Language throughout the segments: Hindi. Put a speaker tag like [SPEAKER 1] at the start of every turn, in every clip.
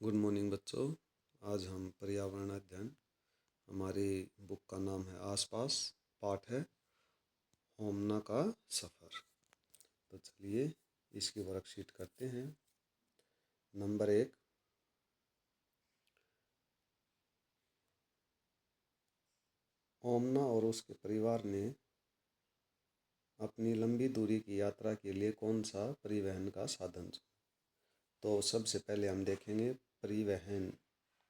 [SPEAKER 1] गुड मॉर्निंग बच्चों। आज हम पर्यावरण अध्ययन, हमारी बुक का नाम है आसपास, पाठ है ओमना का सफ़र। तो चलिए इसकी वर्कशीट करते हैं। नंबर 1, ओमना और उसके परिवार ने अपनी लंबी दूरी की यात्रा के लिए कौन सा परिवहन का साधन चुना। तो सबसे पहले हम देखेंगे परिवहन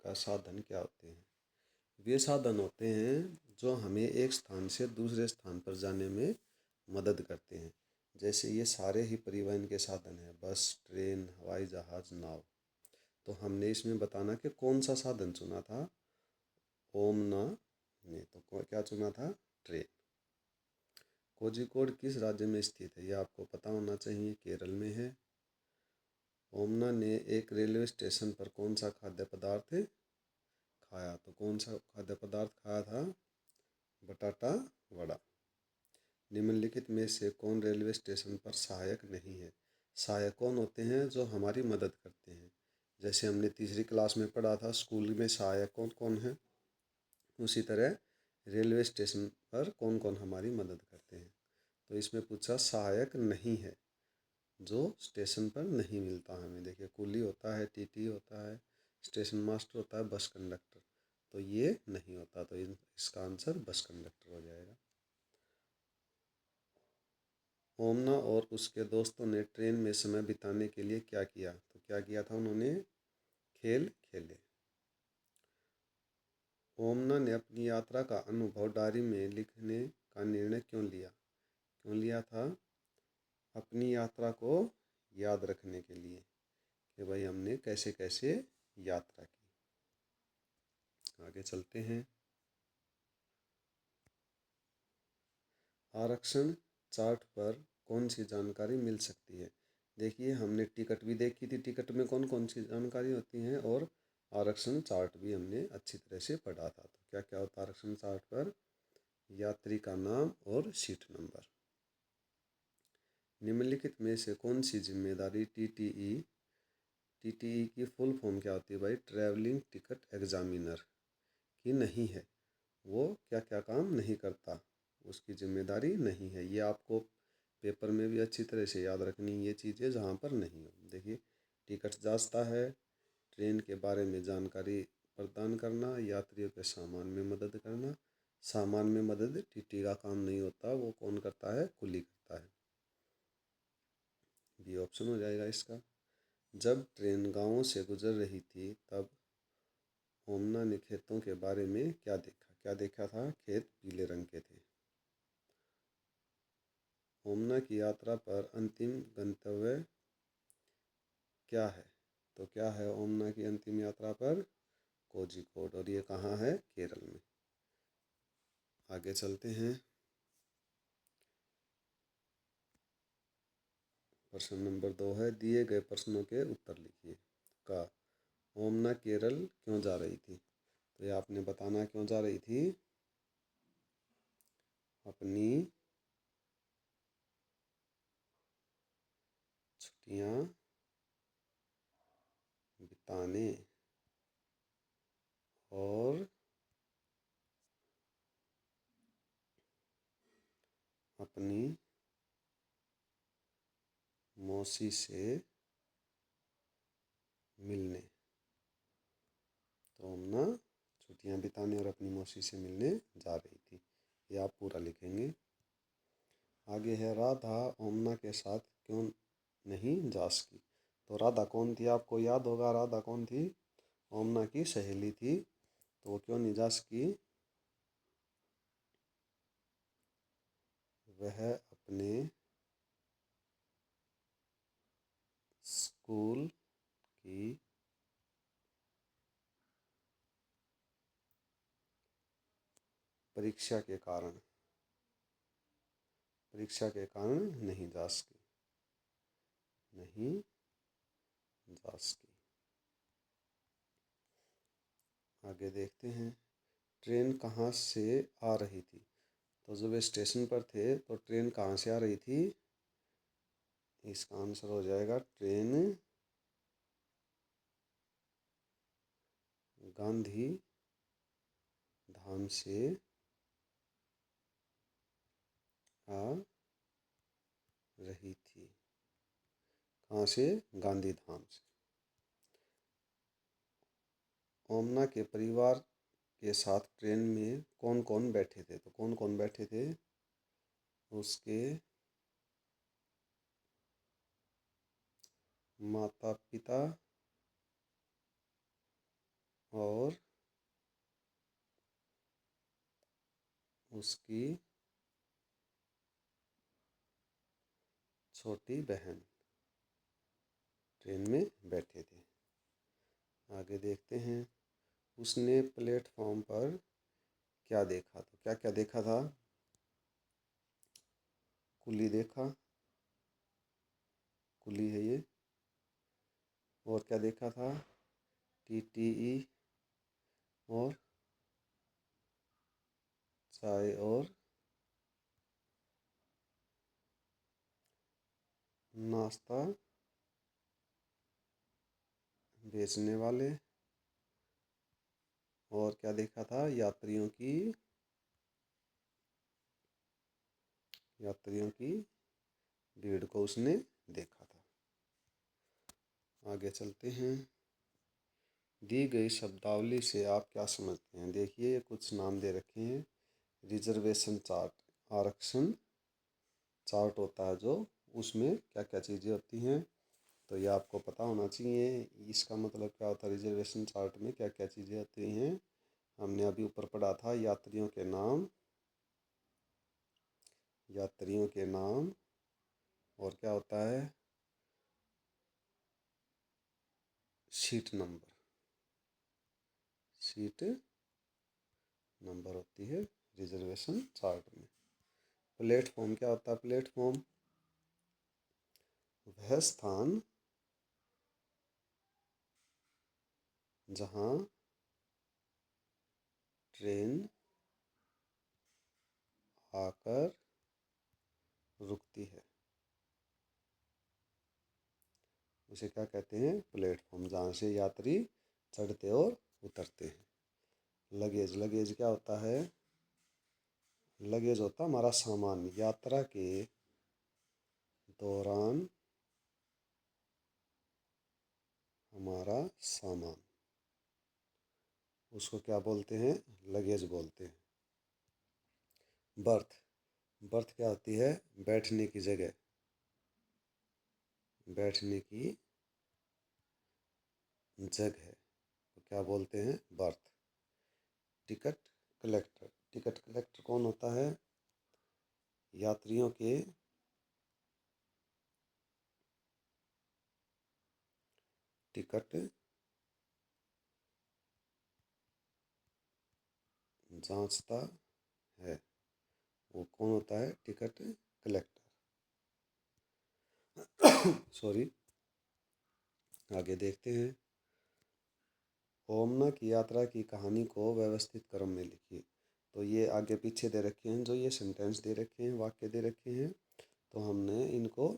[SPEAKER 1] का साधन क्या होते हैं। वे साधन होते हैं जो हमें एक स्थान से दूसरे स्थान पर जाने में मदद करते हैं। जैसे ये सारे ही परिवहन के साधन हैं, बस, ट्रेन, हवाई जहाज़, नाव। तो हमने इसमें बताना कि कौन सा साधन चुना था ओमना ने। तो क्या चुना था? ट्रेन। कोझिकोड किस राज्य में स्थित है? ये आपको पता होना चाहिए, केरल में है। ओमना ने एक रेलवे स्टेशन पर कौन सा खाद्य पदार्थ खाया? तो कौन सा खाद्य पदार्थ खाया था? बटाटा वड़ा। निम्नलिखित में से कौन रेलवे स्टेशन पर सहायक नहीं है? सहायक कौन होते हैं? जो हमारी मदद करते हैं। जैसे हमने तीसरी क्लास में पढ़ा था, स्कूल में सहायक कौन कौन है, उसी तरह रेलवे स्टेशन पर कौन कौन हमारी मदद करते हैं। तो इसमें पूछा सहायक नहीं है, जो स्टेशन पर नहीं मिलता हमें। देखिए, कुली होता है, टीटी होता है, स्टेशन मास्टर होता है, बस कंडक्टर। तो ये नहीं होता, तो इसका आंसर बस कंडक्टर हो जाएगा। ओमना और उसके दोस्तों ने ट्रेन में समय बिताने के लिए क्या किया? तो क्या किया था उन्होंने? खेल खेले। ओमना ने अपनी यात्रा का अनुभव डायरी में लिखने का निर्णय क्यों लिया? क्यों लिया था? अपनी यात्रा को याद रखने के लिए कि भाई हमने कैसे कैसे यात्रा की। आगे चलते हैं। आरक्षण चार्ट पर कौन सी जानकारी मिल सकती है? देखिए, हमने टिकट भी देखी थी, टिकट में कौन कौन सी जानकारी होती हैं, और आरक्षण चार्ट भी हमने अच्छी तरह से पढ़ा था। तो क्या क्या होता है आरक्षण चार्ट पर? यात्री का नाम और सीट नंबर। निम्नलिखित में से कौन सी जिम्मेदारी टीटीई की फुल फॉर्म क्या होती है भाई? ट्रैवलिंग टिकट एग्जामिनर की नहीं है? वो क्या क्या काम नहीं करता, उसकी जिम्मेदारी नहीं है। ये आपको पेपर में भी अच्छी तरह से याद रखनी ये चीज़ें, जहाँ पर नहीं हो। देखिए, टिकट जांचता है, ट्रेन के बारे में जानकारी प्रदान करना, यात्रियों के सामान में मदद करना। सामान में मदद टीटी का काम नहीं होता, वो कौन करता है? कुली करता है। बी ऑप्शन हो जाएगा इसका। जब ट्रेन गांवों से गुजर रही थी तब ओमना ने खेतों के बारे में क्या देखा? क्या देखा था? खेत पीले रंग के थे। ओमना की यात्रा पर अंतिम गंतव्य क्या है? तो क्या है ओमना की अंतिम यात्रा पर? कोझिकोड, और ये कहाँ है? केरल में। आगे चलते हैं। प्रश्न नंबर 2 है, दिए गए प्रश्नों के उत्तर लिखिए। का ओमना केरल क्यों जा रही थी? तो ये आपने बताना क्यों जा रही थी? अपनी छुट्टियां बिताने और अपनी मौसी से मिलने। तो ओमना छुट्टियां बिताने और अपनी मौसी से मिलने जा रही थी। ये आप पूरा लिखेंगे। आगे है, राधा ओमना के साथ क्यों नहीं जा सकी? तो राधा कौन थी? आपको याद होगा राधा कौन थी? ओमना की सहेली थी। तो वो क्यों नहीं जा सकी? वह अपने स्कूल की परीक्षा के कारण नहीं जा सकी। नहीं जा सकी। आगे देखते हैं। ट्रेन कहाँ से आ रही थी? तो जब वे स्टेशन पर थे तो ट्रेन कहाँ से आ रही थी? इसका आंसर हो जाएगा ट्रेन गांधी धाम से आ रही थी। कहाँ से? गांधी धाम से। ओमना के परिवार के साथ ट्रेन में कौन कौन बैठे थे? तो कौन कौन बैठे थे? उसके माता पिता और उसकी छोटी बहन ट्रेन में बैठे थे। आगे देखते हैं। उसने प्लेटफॉर्म पर क्या देखा? तो क्या क्या देखा था? कुली देखा, कुली है ये। और क्या देखा था? टीटीई और चाय और नाश्ता बेचने वाले। और क्या देखा था? यात्रियों की भीड़ को उसने देखा था। आगे चलते हैं। दी गई शब्दावली से आप क्या समझते हैं? देखिए, ये कुछ नाम दे रखे हैं। रिजर्वेशन चार्ट, आरक्षण चार्ट होता है जो, उसमें क्या क्या चीज़ें होती हैं, तो ये आपको पता होना चाहिए। इसका मतलब क्या होता है? रिजर्वेशन चार्ट में क्या क्या चीज़ें होती हैं? हमने अभी ऊपर पढ़ा था, यात्रियों के नाम, यात्रियों के नाम, और क्या होता है? सीट नंबर, सीट नंबर होती है रिजर्वेशन चार्ट में। प्लेटफॉर्म क्या होता है? प्लेटफॉर्म वह स्थान जहाँ ट्रेन आकर रुकती है, उसे क्या कहते हैं? प्लेटफॉर्म, जहाँ से यात्री चढ़ते और उतरते हैं। लगेज, लगेज क्या होता है? लगेज होता है हमारा सामान। यात्रा के दौरान हमारा सामान, उसको क्या बोलते हैं? लगेज बोलते हैं। बर्थ, बर्थ क्या होती है? बैठने की जगह, बैठने की जगह को क्या बोलते हैं? Birth. Ticket collector, ticket collector कौन होता है? यात्रियों के टिकट जांचता है, वो कौन होता है? Ticket collector. सॉरी। आगे देखते हैं। ओमना की यात्रा की कहानी को व्यवस्थित क्रम में लिखिए। तो ये आगे पीछे दे रखे हैं, जो ये सेंटेंस दे रखे हैं, वाक्य दे रखे हैं, तो हमने इनको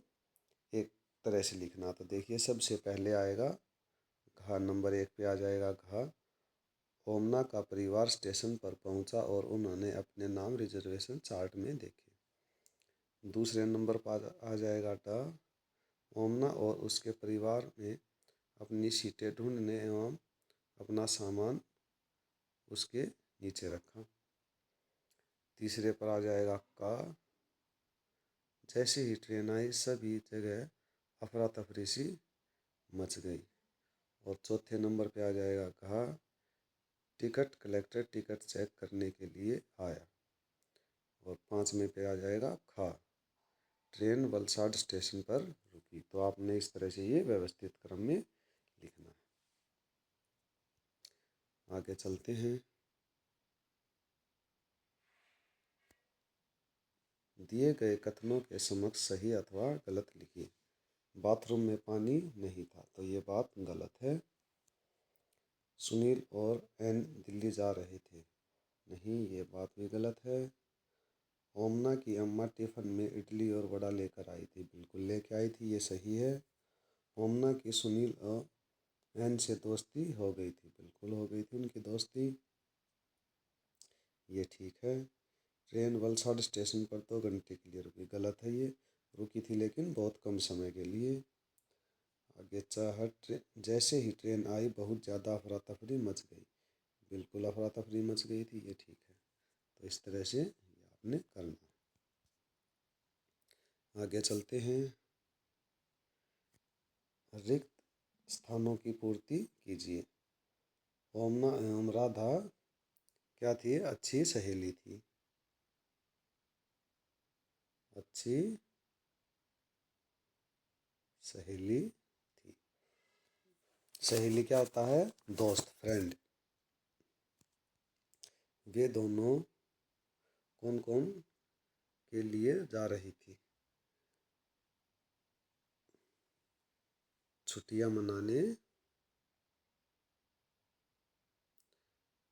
[SPEAKER 1] एक तरह से लिखना। तो देखिए, सबसे पहले आएगा घ, नंबर 1 पे आ जाएगा घ। ओमना का परिवार स्टेशन पर पहुंचा और उन्होंने अपने नाम रिजर्वेशन चार्ट में देखे। दूसरे नंबर पर आ जाएगा ट। ओमना और उसके परिवार ने अपनी सीटें ढूंढने एवं अपना सामान उसके नीचे रखा। तीसरे पर आ जाएगा का। जैसे ही ट्रेन आई, सभी जगह अफरा तफरी सी मच गई। और चौथे नंबर पे आ जाएगा कहा, टिकट कलेक्टर टिकट चेक करने के लिए आया। और पाँचवें पे आ जाएगा खा, ट्रेन वलसाड स्टेशन पर रुकी। तो आपने इस तरह से ये व्यवस्थित क्रम में लिखना है। आगे चलते हैं। दिए गए कथनों के समक्ष सही अथवा गलत लिखिए। बाथरूम में पानी नहीं था, तो ये बात गलत है। सुनील और एन दिल्ली जा रहे थे, नहीं, ये बात भी गलत है। ओमना की अम्मा टिफ़िन में इडली और वड़ा लेकर आई थी, बिल्कुल लेके आई थी, ये सही है। ओमना की सुनील और एन से दोस्ती हो गई थी, बिल्कुल हो गई थी उनकी दोस्ती, ये ठीक है। ट्रेन वलसाड स्टेशन पर 2 घंटे के लिए रुकी, गलत है ये, रुकी थी लेकिन बहुत कम समय के लिए। आगे जैसे ही ट्रेन आई बहुत ज़्यादा अफरा तफरी मच गई, बिल्कुल अफरा तफरी मच गई थी, ये ठीक है। तो इस तरह से ये आपने करना है। आगे चलते हैं। रिक्त स्थानों की पूर्ति कीजिए। ओमना एवं राधा क्या थी? अच्छी सहेली थी। अच्छी सहेली थी। सहेली क्या होता है? दोस्त, फ्रेंड। वे दोनों कौन कौन के लिए जा रही थी? छुट्टियां मनाने।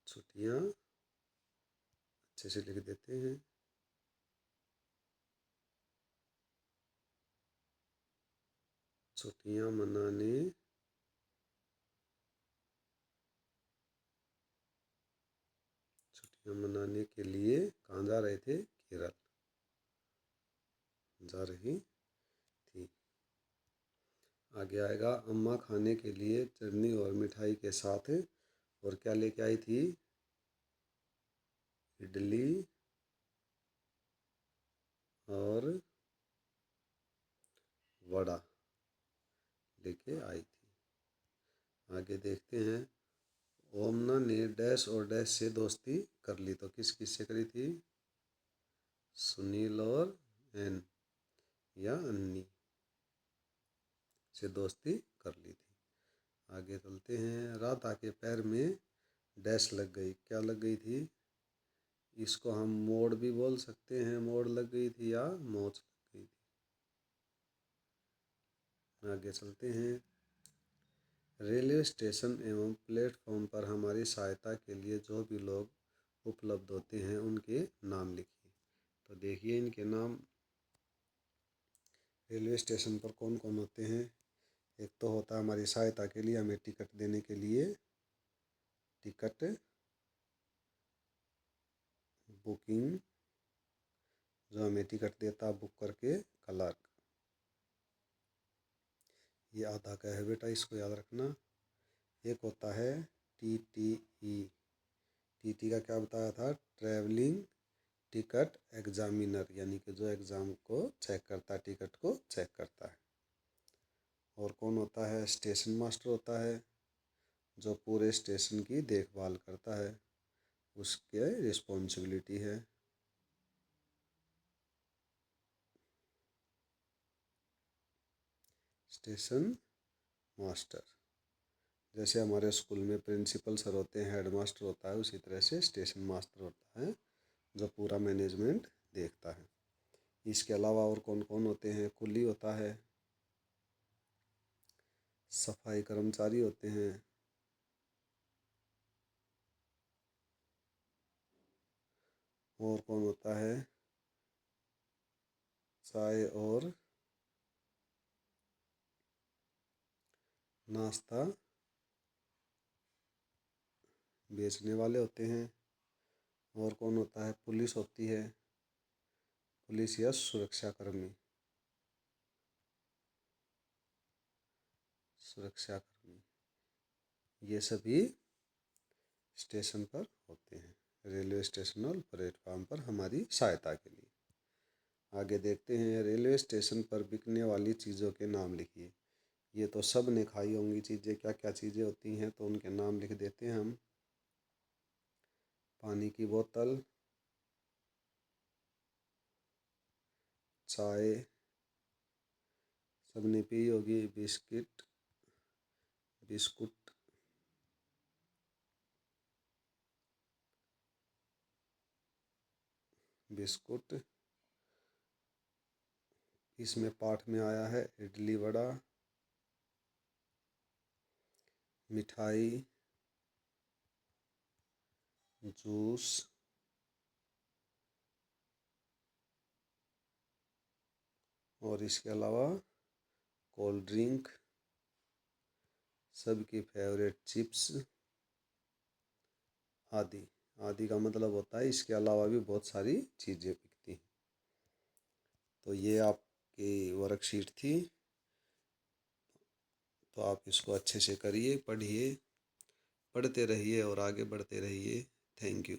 [SPEAKER 1] छुट्टियां अच्छे से लिख देते हैं। छुट्टियां मनाने के लिए कहाँ जा रहे थे? केरल जा रही थी। आगे आएगा, अम्मा खाने के लिए चटनी और मिठाई के साथ और क्या लेके आई थी? इडली और वड़ा लेके आई थी। आगे देखते हैं। ओमना ने डैश और डैश से दोस्ती कर ली, तो किस किस से करी थी? सुनील और एन या अन्नी से दोस्ती कर ली थी। आगे चलते हैं। राधा के पैर में डैश लग गई, क्या लग गई थी? इसको हम मोड़ भी बोल सकते हैं, मोड़ लग गई थी या मोच लग गई थी। आगे चलते हैं। रेलवे स्टेशन एवं प्लेटफॉर्म पर हमारी सहायता के लिए जो भी लोग उपलब्ध होते हैं उनके नाम लिखिए। तो देखिए इनके नाम। रेलवे स्टेशन पर कौन कौन होते हैं? एक तो होता है हमारी सहायता के लिए, हमें टिकट देने के लिए, टिकट बुकिंग, जो हमें टिकट देता बुक करके, क्लर्क। ये आधा का है बेटा, इसको याद रखना। एक होता है टीटीई। टीटी का क्या बताया था? ट्रैवलिंग टिकट एग्जामिनर, यानी कि जो एग्ज़ाम को चेक करता है, टिकट को चेक करता है। और कौन होता है? स्टेशन मास्टर होता है, जो पूरे स्टेशन की देखभाल करता है, उसके रिस्पॉन्सिबिलिटी है। स्टेशन मास्टर, जैसे हमारे स्कूल में प्रिंसिपल सर होते हैं, हेड मास्टर होता है, उसी तरह से स्टेशन मास्टर होता है जो पूरा मैनेजमेंट देखता है। इसके अलावा और कौन कौन होते हैं? कुली होता है, सफाई कर्मचारी होते हैं, और कौन होता है? चाय और नाश्ता बेचने वाले होते हैं। और कौन होता है? पुलिस होती है, पुलिस या सुरक्षाकर्मी, सुरक्षाकर्मी, ये सभी स्टेशन पर होते हैं, रेलवे स्टेशन और प्लेटफार्म पर हमारी सहायता के लिए। आगे देखते हैं। रेलवे स्टेशन पर बिकने वाली चीज़ों के नाम लिखिए। ये तो सब ने खाई होंगी चीज़ें, क्या क्या चीज़ें होती हैं तो उनके नाम लिख देते हैं हम। पानी की बोतल, चाय सबने पी होगी, बिस्कुट, बिस्कुट। इसमें पाठ में आया है इडली वड़ा, मिठाई, जूस, और इसके अलावा कोल्ड ड्रिंक, सबकी फेवरेट चिप्स आदि। आदि का मतलब होता है इसके अलावा भी बहुत सारी चीज़ें बिकती हैं। तो ये आपकी वर्कशीट थी। तो आप इसको अच्छे से करिए, पढ़िए, पढ़ते रहिए और आगे बढ़ते रहिए। Thank you.